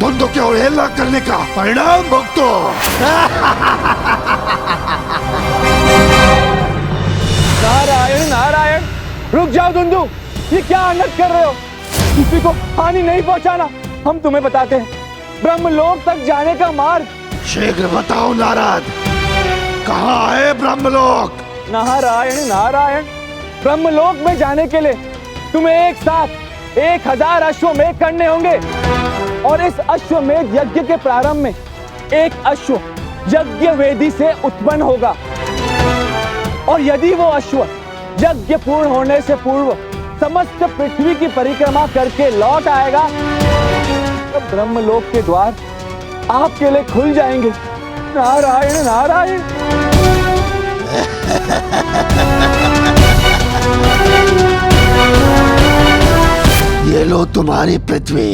धुंधु के अवहेलना करने का परिणाम भुगतो। नारायण नारायण, रुक जाओ धुंधु, ये क्या अनर्थ कर रहे हो? किसी को हानि नहीं पहुंचाना। हम तुम्हें बताते हैं ब्रह्मलोक तक जाने का मार्ग। शीघ्र बताओ नारद, कहाँ है ब्रह्मलोक? नारायण नारायण, ब्रह्मलोक में जाने के लिए तुम्हें एक साथ 1000 अश्वमेध करने होंगे और इस अश्वमेध यज्ञ के प्रारंभ में एक अश्व यज्ञ वेदी से उत्पन्न होगा और यदि वो अश्व यज्ञ पूर्ण होने से पूर्व समस्त पृथ्वी की परिक्रमा करके लौट आएगा तो ब्रह्मलोक के द्वार आपके लिए खुल जाएंगे। नारायण नारायण। ये लो तुम्हारी पृथ्वी।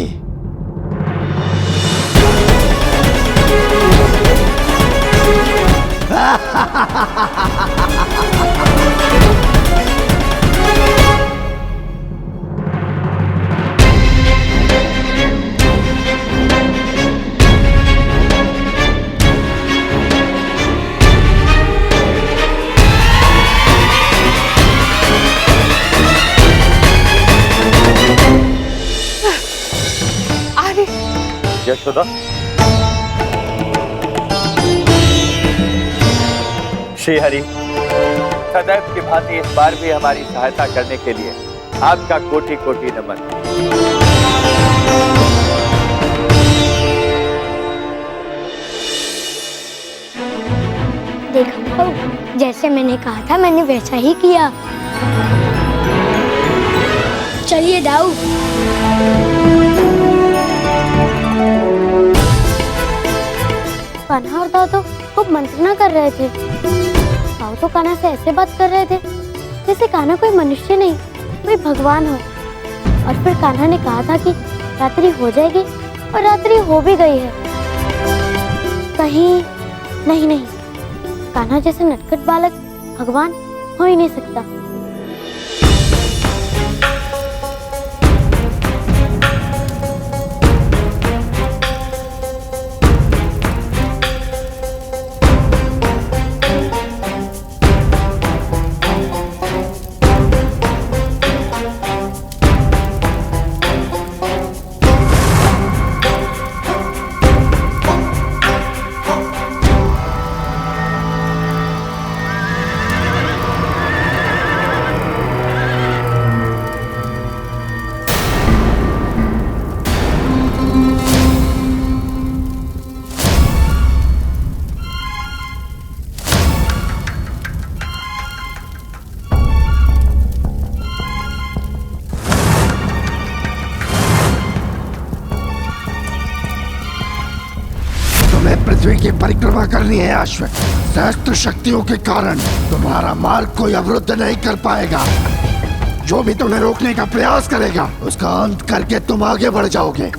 यशोदा, श्री हरि, सदैव की भांति इस बार भी हमारी सहायता करने के लिए आपका कोटि कोटि नमन। देखो, जैसे मैंने कहा था मैंने वैसा ही किया। चलिए दाऊ। कान्हा और दाऊ तो खूब मंत्रणा कर रहे थे। दाऊ तो कान्हा से ऐसे बात कर रहे थे जैसे कान्हा कोई मनुष्य नहीं, कोई भगवान हो। और फिर कान्हा ने कहा था कि रात्रि हो जाएगी और रात्रि हो भी गई है। कहीं नहीं, कान्हा जैसे नटखट बालक भगवान हो ही नहीं सकता। पृथ्वी की परिक्रमा करनी है अश्व। सहस्त्र शक्तियों के कारण तुम्हारा मार्ग कोई अवरुद्ध नहीं कर पाएगा। जो भी तुम्हें रोकने का प्रयास करेगा उसका अंत करके तुम आगे बढ़ जाओगे।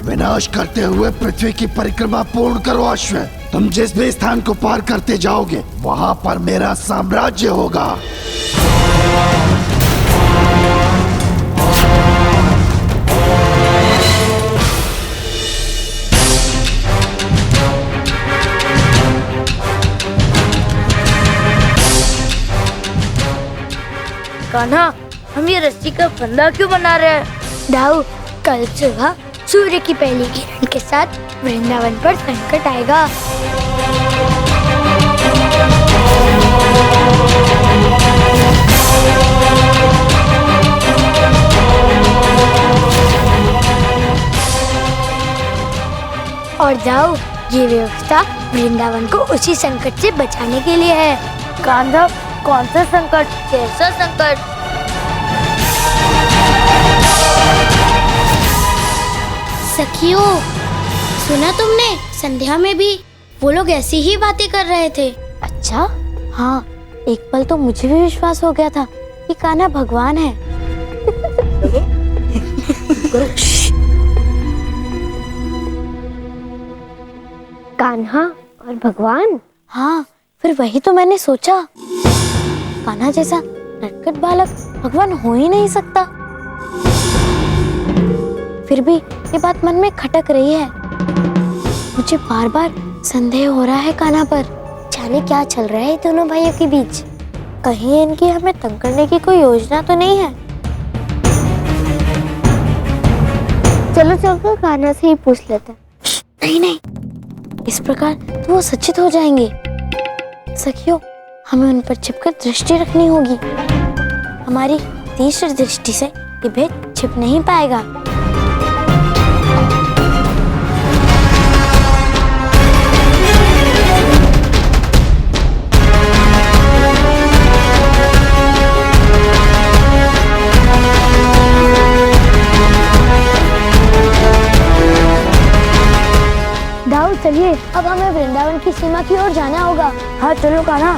विनाश करते हुए पृथ्वी की परिक्रमा पूर्ण करो अश्व। तुम जिस भी स्थान को पार करते जाओगे वहां पर मेरा साम्राज्य होगा। कान्हा, हम ये रस्सी का फंदा क्यों बना रहे हैं? दाऊ, कल सुबह सूर्य की पहली किरण के साथ वृंदावन पर संकट आएगा। और जाओ, ये व्यवस्था वृंदावन को उसी संकट से बचाने के लिए है। कान्हा, कौन सा संकट? कैसा संकट? सखियों, सुना तुमने? संध्या में भी वो लोग ऐसी ही बातें कर रहे थे। अच्छा? हाँ, एक पल तो मुझे भी विश्वास हो गया था कि कान्हा भगवान है। कान्हा और भगवान? हाँ, फिर वही तो मैंने सोचा। कान्हा जैसा नटखट बालक भगवान हो ही नहीं सकता। फिर भी ये बात मन में खटक रही है। मुझे बार बार संदेह हो रहा है कान्हा पर। जाने क्या चल रहा है दोनों भाइयों के बीच। कहीं इनकी हमें तंग करने की कोई योजना तो नहीं है। चलो चलकर कान्हा से ही पूछ लेते हैं। नहीं नहीं, इस प्रकार तो वो सचेत हो जाएंगे। सखियों, हमें उन पर छिपकर दृष्टि रखनी होगी। हमारी तीसरी दृष्टि से ये भेद छिप नहीं पाएगा। दाऊद, चलिए, अब हमें वृंदावन की सीमा की ओर जाना होगा। हाँ चलो कान्हा।